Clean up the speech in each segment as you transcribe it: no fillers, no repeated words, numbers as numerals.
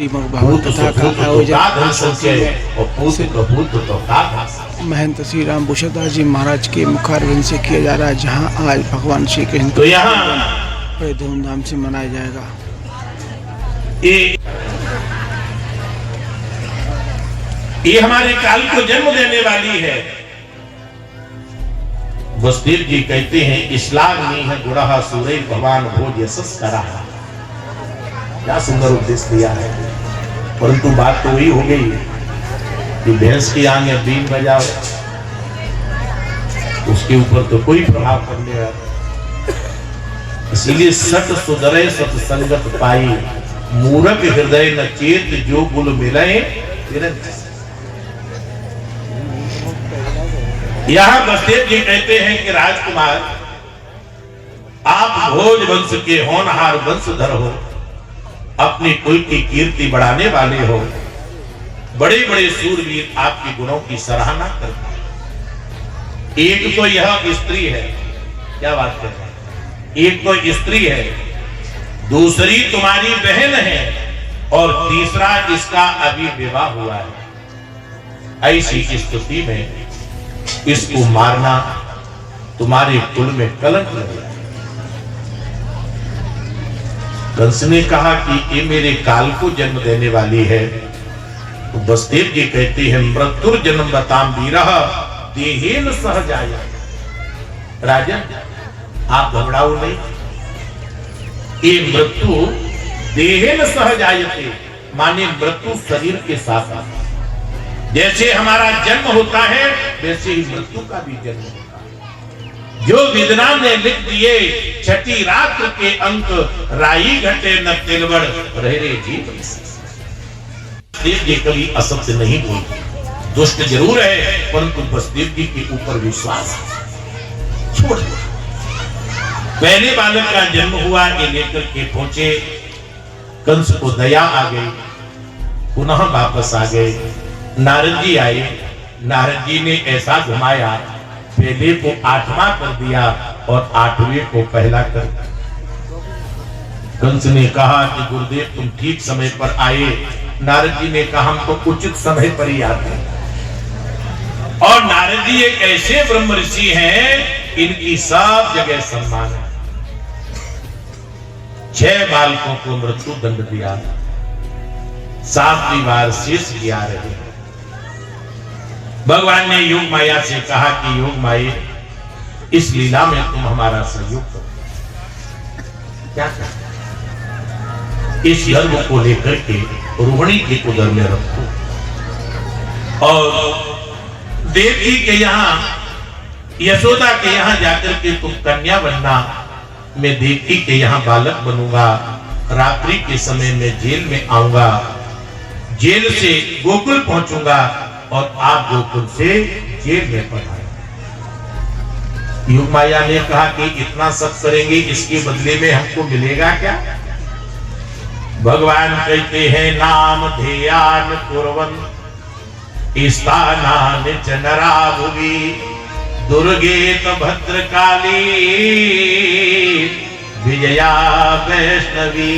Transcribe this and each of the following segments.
भागवत कथा का आयोजन महंत श्री राम भूषणदास जी महाराज के मुखारविंद से किया जा रहा है, जहां आज भगवान श्री कृष्ण तो यहाँ बड़े धूमधाम से मनाया जाएगा। ये हमारे काल को जन्म देने वाली है। वसुदेव जी कहते हैं इस्लाम नहीं है गुड़ा सूरय भगवान भोज यशस करा। क्या सुंदर उपदेश दिया है। परंतु बात तो वही हो गई कि भैंस की आंखें बीन बजाओ, उसके ऊपर तो कोई प्रभाव पड़ने वाला। इसीलिए सत सुधरे सत्संगत पाई, मूरख हृदय न चेत जो गुल मिले। यहां वसुदेव जी कहते हैं कि राजकुमार, आप भोज वंश के होनहार वंशधर हो, अपनी कुल की कीर्ति बढ़ाने वाले हो, बड़े बड़े सूरवीर आपके गुणों की सराहना करते हैं। एक तो यह स्त्री है, क्या बात कर रहे हैं, एक तो स्त्री है, दूसरी तुम्हारी बहन है, और तीसरा इसका अभी विवाह हुआ है। ऐसी स्थिति में इसको मारना तुम्हारे कुल में कलंक लगेगा। कंस ने कहा कि ये मेरे काल को जन्म देने वाली है। तो वसुदेव जी कहते हैं मृत्युर जन्म बताम वीरः देहेन सहजाय। राजन आप घबराओ नहीं, ये मृत्यु देहेन सहजायते माने मृत्यु शरीर के साथ आता। जैसे हमारा जन्म होता है वैसे ही मृत्यु का भी जन्म होता है। जो विद्वान ने लिख दिए छठी रात्र के अंक, राई घटे न तिलवड़ रहे रे जीव। ये कभी असत्य नहीं बोलते, दुष्ट जरूर है, परंतु वसुदेव जी के ऊपर विश्वास छोड़ दिया। पहले बालक का जन्म हुआ, ये लेकर के पहुंचे, कंस को दया आ गई, पुनः वापस आ गए। नारद जी आए, नारद जी ने ऐसा घुमाया, पहले को 8वां कर दिया और 8वें को पहला कर दिया। कंस ने कहा कि गुरुदेव तुम ठीक समय पर आए। नारद जी ने कहा हम तो उचित समय पर ही आते हैं। और नारद जी एक ऐसे ब्रह्म ऋषि हैं, इनकी सब जगह सम्मान है। 6 बालकों को मृत्यु दंड दिया, 7वीं बार शेष किया रहे। भगवान ने योग माया से कहा कि योग माया इस लीला में तुम हमारा सहयोग करो। क्या इस गर्भ को लेकर के रोहिणी के उदर में रखो, और देवकी के यहाँ यशोदा के यहाँ जाकर के तुम कन्या बनना, मैं देवकी के यहाँ बालक बनूंगा। रात्रि के समय में जेल में आऊंगा, जेल से गोकुल पहुंचूंगा और आप गोकुल से जेल में पढ़ाए। योग माया ने कहा कि इतना सब करेंगे, इसके बदले में हमको मिलेगा क्या? भगवान कहते हैं नाम ध्येयान कुर्वन् स्थानान च नरा भुवि दुर्गेत भद्रकाली विजया वैष्णवी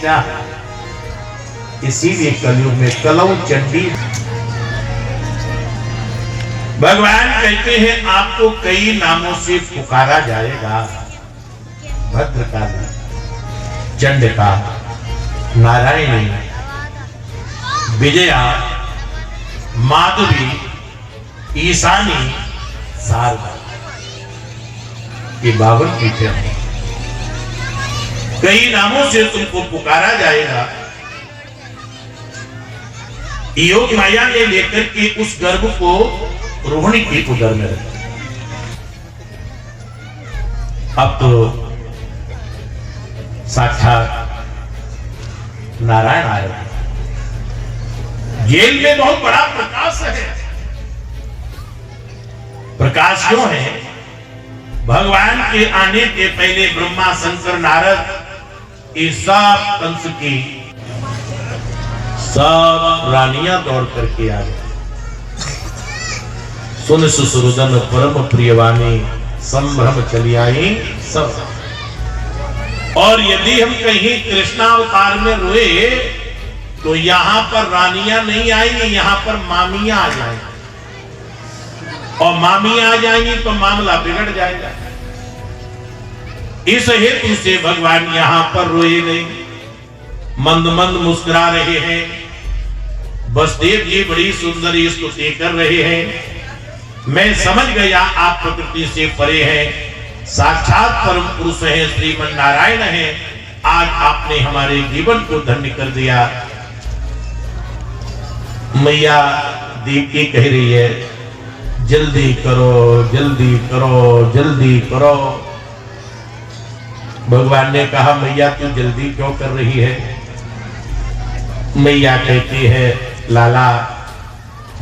च। इसीलिए कलयुग में कलौ चंडी। भगवान कहते हैं आपको कई नामों से पुकारा जाएगा, भद्रकाली, चंडिका, नारायणी, विजया, माधुरी, ईशानी, शारदा। ये 52 पीठे हैं। कई नामों से तुमको पुकारा जाएगा। योग माया ने लेकर के उस गर्भ को रोहिणी के उदर में रखा। अब तो साक्षात नारायण आए। जेल में बहुत बड़ा प्रकाश है। प्रकाश क्यों है? भगवान के आने के पहले ब्रह्मा, शंकर, नारद, इस सब कंस की सब रानियां दौड़ करके आ गई। सुन सुसुरुदन परम प्रियवाणी, संभ्रम चली आई सब। और यदि हम कहीं कृष्णावतार में रोए तो यहां पर रानियां नहीं आएंगी, यहां पर मामियां आ जाएंगी, और मामियां आ जाएंगी तो मामला बिगड़ जाएगा। इस हेतु से भगवान यहां पर रोए नहीं, मंद मंद मुस्कुरा रहे हैं। बसदेव जी बड़ी सुंदर स्तुति कर रहे हैं। मैं समझ गया आप प्रकृति से परे हैं, साक्षात परम पुरुष हैं, श्रीमन नारायण हैं। आज आपने हमारे जीवन को धन्य कर दिया। मैया दीप्ति कह रही है, जल्दी करो, जल्दी करो, जल्दी करो। भगवान ने कहा, मैया तू जल्दी क्यों कर रही है? मैया कहती है, लाला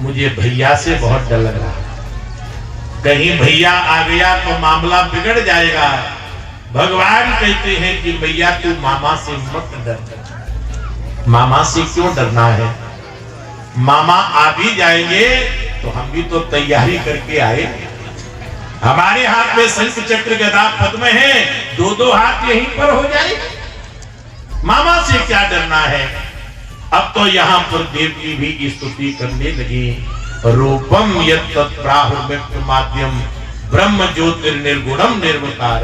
मुझे भैया से बहुत डर लग रहा है, कहीं भैया आ गया तो मामला बिगड़ जाएगा। भगवान कहते हैं कि भैया तू मामा से मत डर। मामा से क्यों डरना है? मामा आ भी जाएंगे तो हम भी तो तैयारी करके आए। हमारे हाथ में शंख चक्र गदा पद्म है, दो दो हाथ यहीं पर हो जाए। मामा से क्या डरना है? अब तो यहाँ पर देवकी भी स्तुति करने लगी। रूपम यत् प्राहुर्व्यक्तमाद्यम ब्रह्म ज्योतिर्निर्गुणम निर्विकार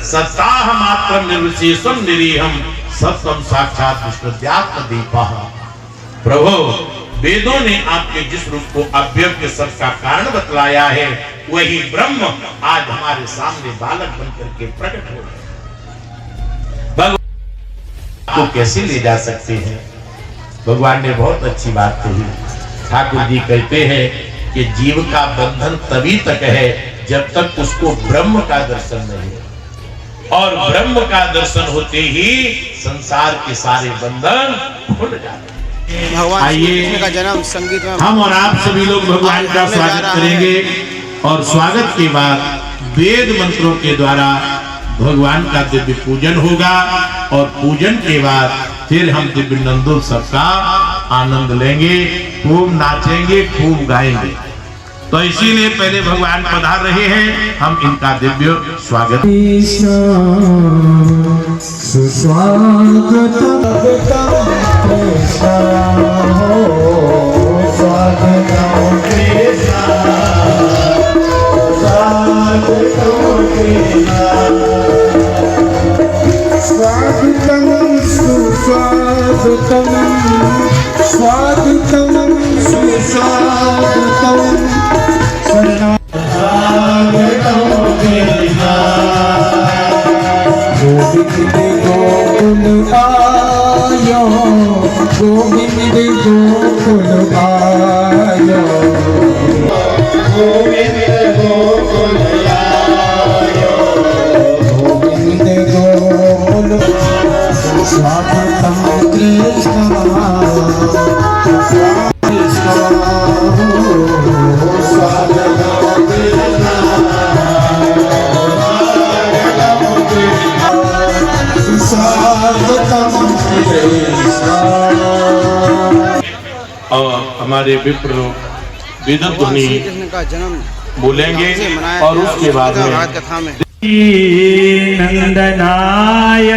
सत्ताह मात्रम निर्विशेषम निरीहम सत्यम साक्षात विश्वव्याप्त दीपः। प्रभु वेदों ने आपके जिस रूप को अव्यक्त सब का कारण बतलाया है, वही ब्रह्म आज हमारे सामने बालक बनकर के प्रकट हो गए। भगवान को कैसे ले जा सकते हैं? भगवान ने बहुत अच्छी बात कही। ठाकुर जी कहते हैं कि जीव का बंधन तभी तक है जब तक उसको ब्रह्म का दर्शन नहीं हो, और ब्रह्म का दर्शन होते ही संसार के सारे बंधन खुल जाते हैं। भगवान श्री कृष्ण का जन्म संगीत में हम और आप सभी लोग भगवान का स्वागत करेंगे, और स्वागत के बाद वेद मंत्रों के द्वारा भगवान का दिव्य पूजन होगा, और पूजन के बाद फिर हम दिव्य नंदोत्सव का आनंद लेंगे, खूब नाचेंगे, खूब गाएंगे। तो इसीलिए पहले भगवान पधार रहे हैं, हम इनका दिव्य स्वागत। और हमारे विप्र वेद ध्वनि का जन्म बोलेंगे, और उसके बाद भागवत कथा में नंदनाय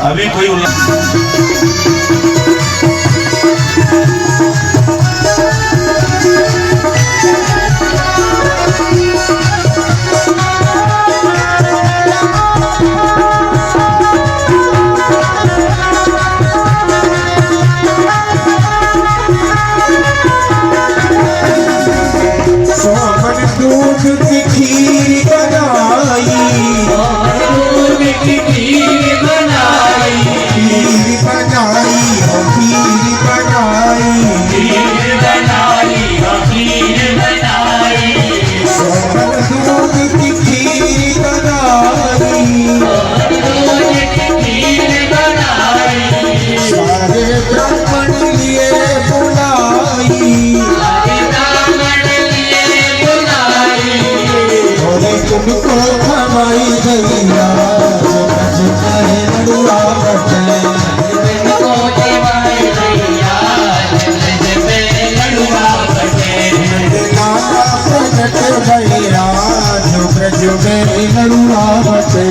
अभी कोई दूध की खीर बनाई, दूध की खीर बनाई। उनको खवाई गैया जो ब्रज कहे लड़ुआ बटे को देवाई गैया ब्रज में लड़ुआ बटे लाला प्रकट भैया जो ब्रज में लड़ुआ बटे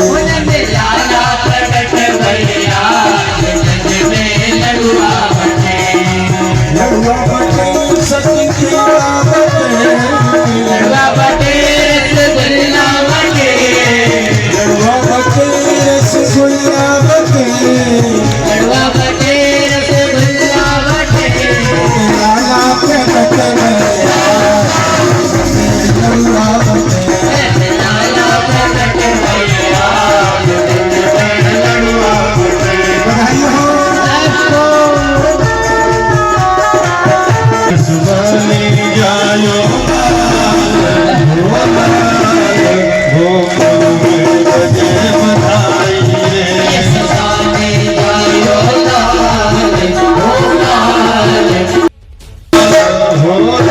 लाला प्रकट भैया ब्रज में लड़ुआ बटे लड़ुआ बटे सती खीरा बटे लड़ुआ बटे रसगुल्ला बटे लड़ुआ बटे रसगुल्ला बटे लड़ुआ बटे रसगुल्ला बटे लाला प्रकट भैया लड़ुआ बटे लाला प्रकट भैया बधाई हो सुबह जायो हो